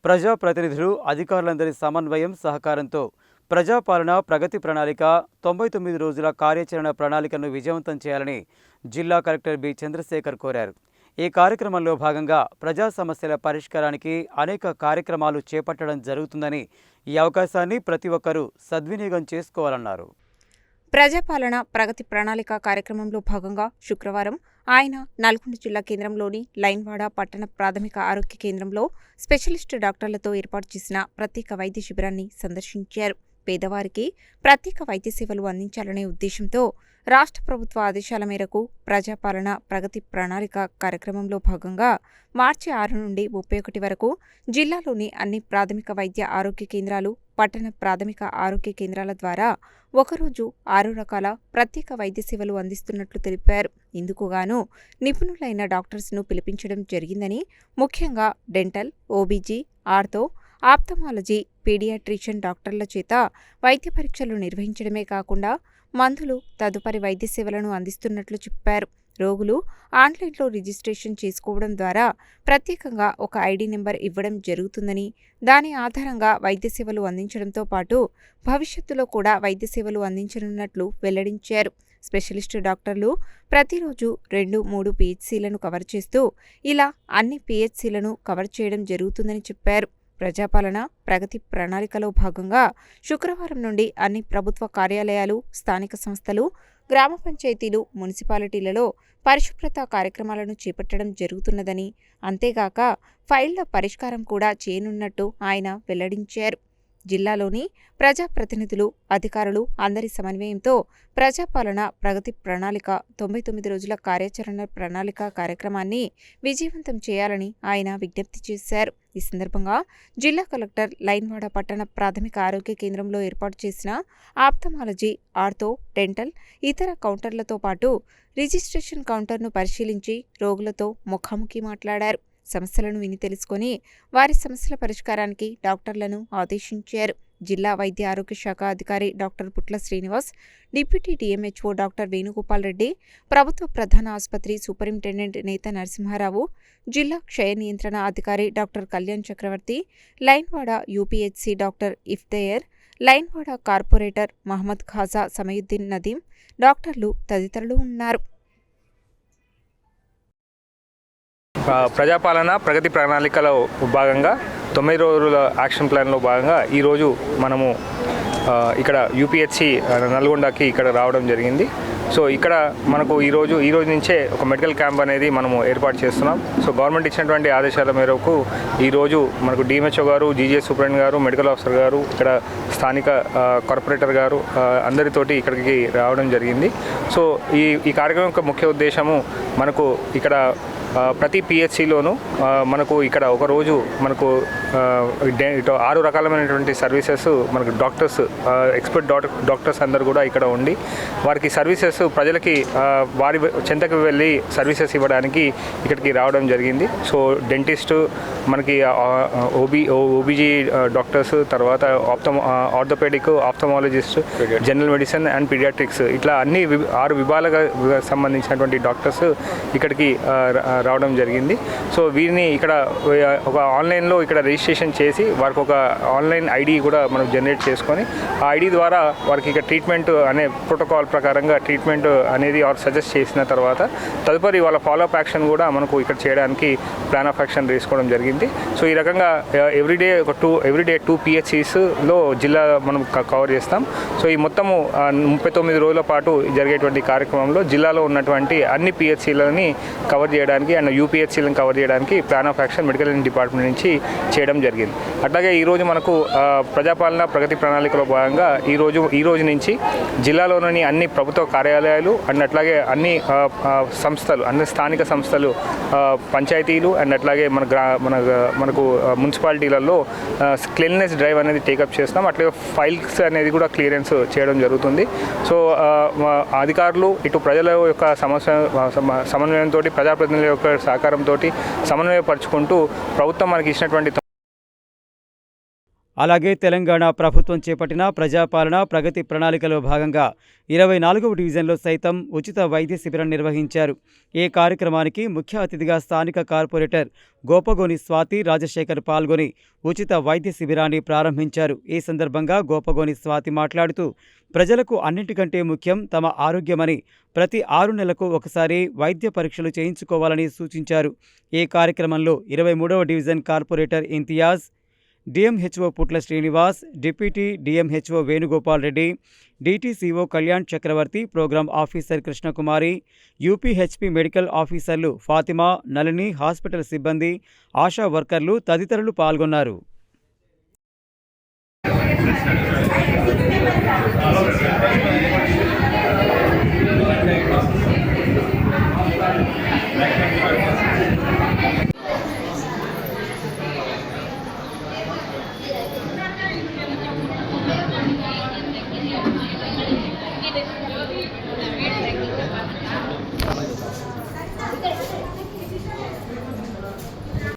ప్రజాప్రతినిధులు అధికారులందరి సమన్వయం సహకారంతో ప్రజాపాలన ప్రగతి ప్రణాళిక 99 రోజుల కార్యాచరణ ప్రణాళికను విజయవంతం చేయాలని జిల్లా కలెక్టర్ బి చంద్రశేఖర్ కోరారు. ఈ కార్యక్రమంలో భాగంగా ప్రజా సమస్యల పరిష్కారానికి అనేక కార్యక్రమాలు చేపట్టడం జరుగుతుందని, ఈ అవకాశాన్ని ప్రతి ఒక్కరూ సద్వినియోగం చేసుకోవాలన్నారు. ప్రజాపాలన ప్రగతి ప్రణాళిక కార్యక్రమంలో భాగంగా శుక్రవారం ఆయన నల్గొండ జిల్లా కేంద్రంలోని లైన్వాడ పట్టణ ప్రాథమిక ఆరోగ్య కేంద్రంలో స్పెషలిస్ట్ డాక్టర్లతో ఏర్పాటు చేసిన ప్రత్యేక వైద్య శిబిరాన్ని సందర్శించారు. పేదవారికి ప్రత్యేక వైద్య సేవలు అందించాలనే ఉద్దేశంతో రాష్ట్ర ప్రభుత్వ ఆదేశాల మేరకు ప్రజాపాలన ప్రగతి ప్రణాళిక కార్యక్రమంలో భాగంగా మార్చి 6 నుండి 31 వరకు జిల్లాలోని అన్ని ప్రాథమిక వైద్య ఆరోగ్య కేంద్రాలు, పట్టణ ప్రాథమిక ఆరోగ్య కేంద్రాల ద్వారా ఒకరోజు 6 రకాల ప్రత్యేక వైద్య సేవలు అందిస్తున్నట్లు తెలిపారు. ఇందుకుగాను నిపుణులైన డాక్టర్స్ను పిలిపించడం జరిగిందని, ముఖ్యంగా dental, OBG, ortho, ophthalmology, paediatrician డాక్టర్ల చేత వైద్య పరీక్షలు నిర్వహించడమే కాకుండా మందులు, తదుపరి వైద్య సేవలను అందిస్తున్నట్లు చెప్పారు. రోగులు ఆన్లైన్లో రిజిస్ట్రేషన్ చేసుకోవడం ద్వారా ప్రత్యేకంగా ఒక ఐడి నెంబర్ ఇవ్వడం జరుగుతుందని, దాని ఆధారంగా వైద్య సేవలు అందించడంతో పాటు భవిష్యత్తులో కూడా వైద్య సేవలు అందించనున్నట్లు వెల్లడించారు. స్పెషలిస్ట్ డాక్టర్లు ప్రతిరోజు 2-3 పిహెచ్సిలను కవర్ చేస్తూ ఇలా అన్ని పిహెచ్సిలను కవర్ చేయడం జరుగుతుందని చెప్పారు. ప్రజాపాలన ప్రగతి ప్రణాళికలో భాగంగా శుక్రవారం నుండి అన్ని ప్రభుత్వ కార్యాలయాలు, స్థానిక సంస్థలు, గ్రామ పంచాయతీలు, మున్సిపాలిటీలలో పరిశుభ్రత కార్యక్రమాలను చేపట్టడం జరుగుతున్నదని, అంతేగాక ఫైళ్ల పరిష్కారం కూడా చేయనున్నట్టు ఆయన వెల్లడించారు. జిల్లాలోని ప్రజాప్రతినిధులు, అధికారులు అందరి సమన్వయంతో ప్రజాపాలన ప్రగతి ప్రణాళిక 99 రోజుల కార్యాచరణ ప్రణాళిక కార్యక్రమాన్ని విజయవంతం చేయాలని ఆయన విజ్ఞప్తి చేశారు. ఈ సందర్భంగా జిల్లా కలెక్టర్ లైన్వాడ పట్టణ ప్రాథమిక ఆరోగ్య కేంద్రంలో ఏర్పాటు చేసిన ఆప్థమాలజీ, ఆర్థో, డెంటల్, ఇతర కౌంటర్లతో పాటు రిజిస్ట్రేషన్ కౌంటర్ను పరిశీలించి రోగులతో ముఖాముఖి మాట్లాడారు. సమస్యలను విని తెలుసుకొని వారి సమస్యల పరిష్కారానికి డాక్టర్లను ఆదేశించారు. జిల్లా వైద్య ఆరోగ్య శాఖ అధికారి doctor Putla Srinivas, deputy DMHO doctor Venugopal Reddy, ప్రభుత్వ ప్రధాన ఆసుపత్రి సూపరింటెండెంట్ నేత నరసింహారావు, జిల్లా క్షయ నియంత్రణ అధికారి doctor Kalyan Chakravarthi, Lainwada UPHC doctor Iftheyar, Lainwada corporator Mohammed Khaja Samayuddin Nadeem, డాక్టర్లు తదితరులు ఉన్నారు. ప్రజాపాలన ప్రగతి ప్రణాళికలో భాగంగా 9 రోజుల యాక్షన్ ప్లాన్లో భాగంగా ఈరోజు మనము ఇక్కడ యూపీహెచ్సి నల్గొండకి ఇక్కడ రావడం జరిగింది. సో ఇక్కడ మనకు ఈరోజు నుంచే ఒక మెడికల్ క్యాంప్ అనేది మనము ఏర్పాటు చేస్తున్నాం. సో గవర్నమెంట్ ఇచ్చినటువంటి ఆదేశాల మేరకు ఈరోజు మనకు డిఎంహెచ్ఓ గారు, జీజీఎస్ సూపరింటెండెంట్ గారు, మెడికల్ ఆఫీసర్ గారు, ఇక్కడ స్థానిక కార్పొరేటర్ గారు అందరితోటి ఇక్కడికి రావడం జరిగింది. సో ఈ కార్యక్రమం యొక్క ముఖ్య ఉద్దేశము మనకు ఇక్కడ ప్రతి పిహెచ్సిలోనూ మనకు ఇక్కడ ఒకరోజు మనకు 6 రకాలమైనటువంటి సర్వీసెస్ మనకు డాక్టర్స్, ఎక్స్పర్ట్ డాక్టర్స్ అందరు కూడా ఇక్కడ ఉండి వారికి సర్వీసెస్ ప్రజలకి వారి చెంతకు వెళ్ళి సర్వీసెస్ ఇవ్వడానికి ఇక్కడికి రావడం జరిగింది. సో డెంటిస్ట్, మనకి ఓబీజీ డాక్టర్స్, తర్వాత orthopaedic, ophthalmologist, general medicine and paediatrics, ఇట్లా అన్ని 6 విభాగాలకు సంబంధించినటువంటి డాక్టర్స్ ఇక్కడికి రావడం జరిగింది. సో వీరిని ఇక్కడ ఒక ఆన్లైన్లో ఇక్కడ రిజిస్ట్రేషన్ చేసి వారికి ఒక ఆన్లైన్ ఐడి కూడా మనం జనరేట్ చేసుకొని ఆ ఐడి ద్వారా వారికి ఇక్కడ ట్రీట్మెంట్ అనే ప్రోటోకాల్ ప్రకారంగా ట్రీట్మెంట్ అనేది వారు సజెస్ట్ చేసిన తర్వాత తదుపరి వాళ్ళ ఫాలోఅప్ యాక్షన్ కూడా మనకు ఇక్కడ చేయడానికి ప్లాన్ ఆఫ్ యాక్షన్ వేసుకోవడం జరిగింది. సో ఈ రకంగా ఎవ్రీడే 2 పిహెచ్సిస్లో జిల్లా మనం కవర్ చేస్తాం. సో ఈ మొత్తము 39 రోజుల పాటు జరిగేటువంటి కార్యక్రమంలో జిల్లాలో ఉన్నటువంటి అన్ని పిహెచ్సిలని కవర్ చేయడానికి అండ్ యూపీహెచ్సీలను కవర్ చేయడానికి plan of action medical department నుంచి చేయడం జరిగింది. అట్లాగే ఈరోజు మనకు ప్రజాపాలన ప్రగతి ప్రణాళికలో భాగంగా ఈ రోజు నుంచి జిల్లాలోని అన్ని ప్రభుత్వ కార్యాలయాలు అండ్ అట్లాగే అన్ని సంస్థలు, అన్ని స్థానిక సంస్థలు, పంచాయతీలు అండ్ అట్లాగే మనకు మున్సిపాలిటీలలో క్లీన్లెస్ డ్రైవ్ అనేది టేకప్ చేస్తాం. అట్లాగే ఫైల్స్ అనేది కూడా క్లియరెన్స్ చేయడం జరుగుతుంది. సో అధికారులు ఇటు ప్రజల యొక్క సమన్వయంతో, ప్రజాప్రతినిధుల యొక్క సహకారంతో సమన్వయపరుచుకుంటూ ప్రభుత్వం మనకి ఇచ్చినటువంటి అలాగే తెలంగాణ ప్రభుత్వం చేపట్టిన ప్రజాపాలన ప్రగతి ప్రణాళికలో భాగంగా 24వ డివిజన్లో సైతం ఉచిత వైద్య శిబిరం నిర్వహించారు. ఈ కార్యక్రమానికి ముఖ్య అతిథిగా స్థానిక కార్పొరేటర్ గోపగోని స్వాతి రాజశేఖర్ పాల్గొని ఉచిత వైద్య శిబిరాన్ని ప్రారంభించారు. ఈ సందర్భంగా గోపగోని స్వాతి మాట్లాడుతూ ప్రజలకు అన్నింటికంటే ముఖ్యం తమ ఆరోగ్యమని, ప్రతి 6 నెలలకు ఒకసారి వైద్య పరీక్షలు చేయించుకోవాలని సూచించారు. ఈ కార్యక్రమంలో 23వ division corporator Imtiaz, DMHO Putla Srinivas, deputy DMHO Venugopal Reddy, DTCO Kalyan Chakravarthi, program officer Krishnakumari, UPHP medical ఆఫీసర్లు ఫాతిమా, నళిని, హాస్పిటల్ సిబ్బంది, ఆశా వర్కర్లు తదితరులు పాల్గొన్నారు.